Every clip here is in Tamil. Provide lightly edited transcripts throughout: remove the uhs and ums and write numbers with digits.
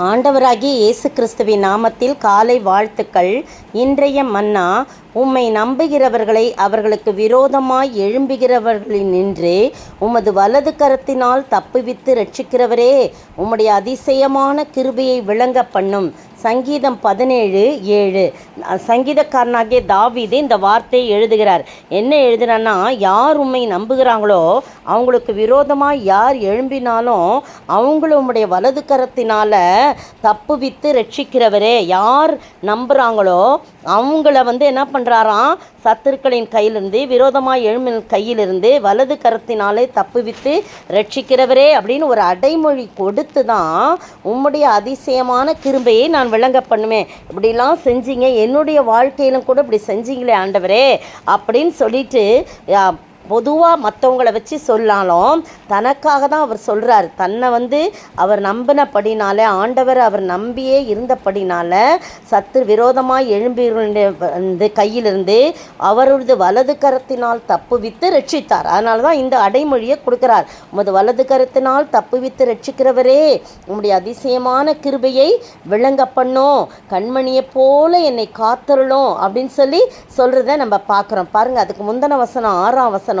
ஆண்டவராகிய இயேசு கிறிஸ்துவின் நாமத்தில் காலை வாழ்த்துக்கள். இன்றைய மன்னா, உம்மை நம்புகிறவர்களை அவர்களுக்கு விரோதமாய் எழும்புகிறவர்களினின்று உமது வலது கரத்தினால் தப்புவித்து இரட்சிக்கிறவரே, உம்முடைய அதிசயமான கிருபையை விளங்க பண்ணும். சங்கீதம் 17:7. சங்கீதக்காரனாகிய தாவீது இந்த வார்த்தையை எழுதுகிறார். என்ன எழுதுறான்னா, யார் உம்மை நம்புகிறாங்களோ அவங்களுக்கு விரோதமாக யார் எழும்பினாலும் அவங்களும் உம்முடைய வலது கரத்தினால தப்புவித்து ரட்சிக்கிறவரே. யார் நம்புகிறாங்களோ அவங்கள என்ன பண்ணுறாராம், சத்துருக்களின் கையிலிருந்து, விரோதமாக எழும்பின் கையிலிருந்து வலது கரத்தினாலே தப்புவித்து ரட்சிக்கிறவரே அப்படின்னு ஒரு அடைமொழி கொடுத்து தான் உம்முடைய அதிசயமான கிருபையை நான் விளங்க பண்ணுவேன். இப்படிலாம் செஞ்சீங்க, என்னுடைய வாழ்க்கையிலும் கூட இப்படி செஞ்சீங்களே ஆண்டவரே அப்படின்னு சொல்லிட்டு பொதுவாக மற்றவங்கள வச்சு சொல்லாலும் தனக்காக தான் அவர் சொல்கிறார். தன்னை அவர் நம்பினபடினால, ஆண்டவர் அவர் நம்பியே இருந்தபடினால சத்து விரோதமாக எழும்பி கையிலிருந்து அவரது வலது கரத்தினால் தப்புவித்து ரட்சித்தார். அதனால தான் இந்த அடைமொழியை கொடுக்குறார். உமது வலது கரத்தினால் தப்புவித்து ரட்சிக்கிறவரே, உம்முடைய அதிசயமான கிருபையை விளங்க பண்ணோம், கண்மணியை போல என்னை காத்தருளும் அப்படின்னு சொல்கிறத நம்ம பார்க்குறோம். பாருங்கள், அதுக்கு முந்தின வசனம் 6ஆம் வசனம்,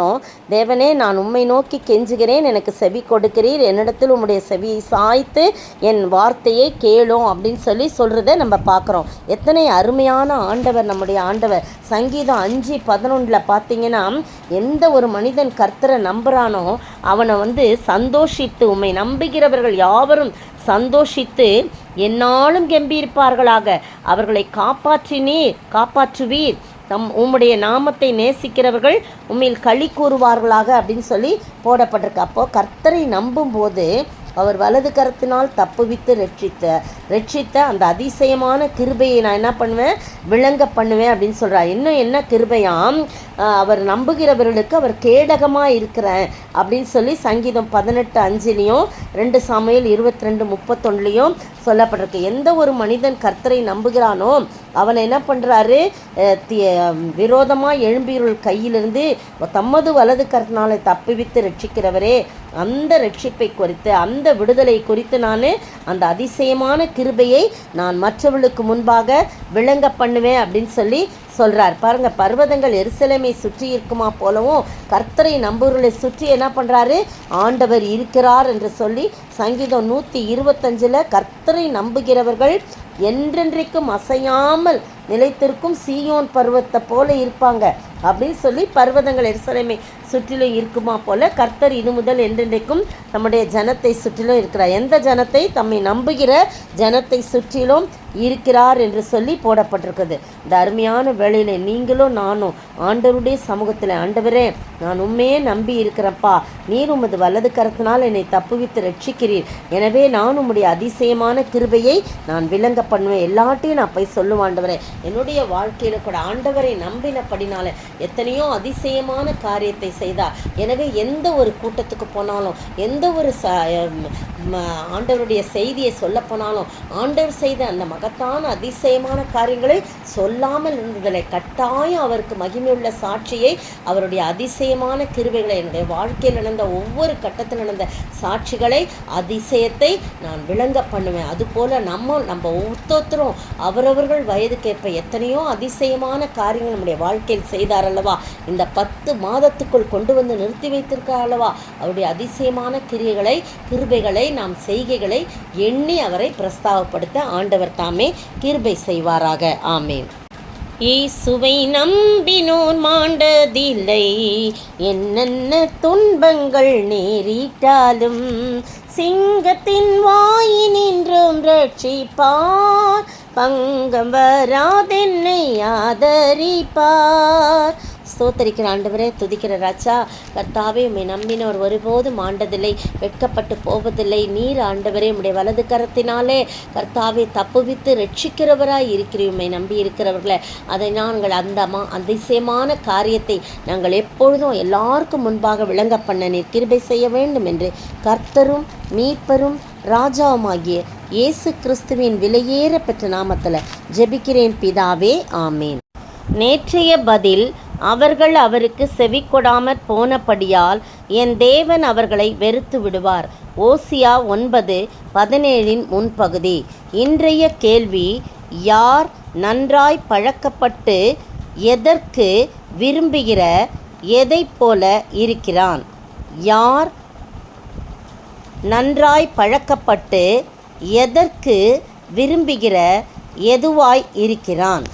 தேவனே, நான் உம்மை நோக்கி கெஞ்சுகிறேன், எனக்கு செவி கொடுக்கிறீர், என்னிடத்தில் உம்முடைய செவியை சாய்த்து என் வார்த்தையை கேளும் அப்படின்னு சொல்கிறத நம்ம பார்க்குறோம். எத்தனை அருமையான ஆண்டவர் நம்முடைய ஆண்டவர். சங்கீதம் 5:11 பார்த்தீங்கன்னா, எந்த ஒரு மனிதன் கர்த்தரை நம்புகிறானோ அவனை சந்தோஷித்து, உம்மை நம்புகிறவர்கள் யாவரும் சந்தோஷித்து என்னாலும் கெம்பீரிப்பார்களாக, அவர்களை காப்பாற்றுவீர், உம்முடைய நாமத்தை நேசிக்கிறவர்கள் உம்மில் களி கூறுவார்களாக அப்படின்னு போடப்பட்டிருக்கு. அப்போது கர்த்தரை நம்பும்போது அவர் வலது கரத்தினால் தப்புவித்து ரட்சித்த அந்த அதிசயமான கிருபையை நான் என்ன பண்ணுவேன், விளங்க பண்ணுவேன் அப்படின்னு சொல்கிறார். இன்னும் என்ன கிருபையாம், அவர் நம்புகிறவர்களுக்கு அவர் கேடகமாக இருக்கிறேன் அப்படின்னு சங்கீதம் 18:5 2 சாமுவேல் 22:31 சொல்லப்பட்டிருக்கு. எந்த ஒரு மனிதன் கர்த்தரை நம்புகிறானோ அவனை என்ன பண்ணுறாரு, விரோதமாக எழும்பியவர்கள் கையிலிருந்து தமது வலது கரத்தினாலே தப்புவித்து ரட்சிக்கிறவரே, அந்த ரட்சிப்பை குறித்து, அந்த விடுதலை குறித்து நான் அந்த அதிசயமான கிருபையை நான் மற்றவர்களுக்கு முன்பாக விளங்க பண்ணுவேன் அப்படின்னு சொல்கிறார். பாருங்கள், பர்வதங்கள் எருசலேமை சுற்றி இருக்குமா போலவும் கர்த்தரை நம்புவர்களை சுற்றி என்ன பண்ணுறாரு, ஆண்டவர் இருக்கிறார் என்று சங்கீதம் 125 கர்த்தரை நம்புகிறவர்கள் என்றென்றைக்கும் அசையாமல் நிலைத்திருக்கும் சீயோன் பர்வத்தை போல இருப்பாங்க அப்படின்னு பர்வதங்கள் எருசலேமை சுற்றிலும் இருக்குமா போல கர்த்தர் இது முதல் என்றென்றைக்கும் நம்முடைய ஜனத்தை சுற்றிலும் இருக்கிறார். எந்த ஜனத்தை? தம்மை நம்புகிற ஜனத்தை சுற்றிலும் இருக்கிறார் என்று போடப்பட்டிருக்குது. இந்த அருமையான வேளையில் நீங்களும் நானும் ஆண்டவருடைய சமூகத்தில், ஆண்டவரே, நான் உண்மையே நம்பி இருக்கிறப்பா, நீர் உமது வலது கரத்தினால் என்னை தப்புவித்து ரட்சிக்கிறீர், எனவே நான் உம்முடைய அதிசயமான கிருபையை நான் விளங்க பண்ணுவேன், எல்லாட்டையும் நான் போய் சொல்லுவேன் ஆண்டவரே. என்னுடைய வாழ்க்கையில் கூட ஆண்டவரை நம்பினபடினால எத்தனையோ அதிசயமான காரியத்தை செய்தார். எனவே எந்த ஒரு கூட்டத்துக்கு போனாலும், எந்த ஒரு ஆண்டவருடைய செய்தியை சொல்ல போனாலும், ஆண்டவர் செய்த அந்த மகத்தான அதிசயமான காரியங்களை சொல்லாமல் இருந்ததில்லை. கட்டாயம் அவருக்கு மகிமையுள்ள சாட்சியை, அவருடைய அதிசயமான கிருபைகளை, என்னுடைய வாழ்க்கையில் நடந்த ஒவ்வொரு கட்டத்தில் நடந்த சாட்சிகளை, அதிசயத்தை நான் விளங்க பண்ணுவேன். அதுபோல் நம்ம ஒவ்வொருத்தரும் அவரவர்கள் வயதுக்கேற்ப எத்தனையோ அதிசயமான காரியங்கள் நம்முடைய வாழ்க்கையில் செய்தார் அல்லவா. இந்த 10 மாதத்துக்குள் கொண்டு நிறுத்தி வைத்திருக்கார் அல்லவா. அவருடைய அதிசயமான கிருபைகளை நாம் செய்கைகளை எண்ணி அவரை பிரஸ்தாவப்படுத்த ஆண்டவர் தாமே கிருபை செய்வாராக. ஆமேன். இயேசுவை நம்பினோர் மாண்டதில்லை, என்னென்ன துன்பங்கள் நேரிட்டாலும் சிங்கத்தின் வாயினின்றும் ரட்சிப்பார், பங்கம் வராதென்னை ஆதரிப்பார். ஸ்தோத்தரிக்கிற ஆண்டவரே, துதிக்கிற ராஜா, கர்த்தாவே, உம்மை நம்பினோர் ஒருபோதும் ஆண்டதில்லை, வெட்கப்பட்டு போவதில்லை. நீர் ஆண்டவரே உம்முடைய வலது கரத்தினாலே கர்த்தாவே தப்புவித்து ரட்சிக்கிறவராய் இருக்கிறீர். உம்மை நம்பி இருக்கிறவர்களை அதை நாங்கள் அந்த அதிசயமான காரியத்தை நாங்கள் எப்பொழுதும் எல்லாருக்கும் முன்பாக விளங்க பண்ண நீர் கிருபை செய்ய வேண்டும் என்று கர்த்தரும் மீட்பரும் ராஜாவுமாகிய இயேசு கிறிஸ்துவின் விலையேற பெற்ற நாமத்தில் ஜெபிக்கிறேன் பிதாவே, ஆமேன். நேற்றைய பதில், அவர்கள் அவருக்கு செவி கொடாமற் போனபடியால் என் தேவன் அவர்களை வெறுத்து விடுவார். ஓசியா 9:17 முன்பகுதி. இன்றைய கேள்வி: யார் நன்றாய் பழக்கப்பட்டு எதற்கு விரும்புகிற எதைப் போல இருக்கிறான்? யார் நன்றாய் பழக்கப்பட்டு எதற்கு விரும்புகிற எதுவாய் இருக்கிறான்?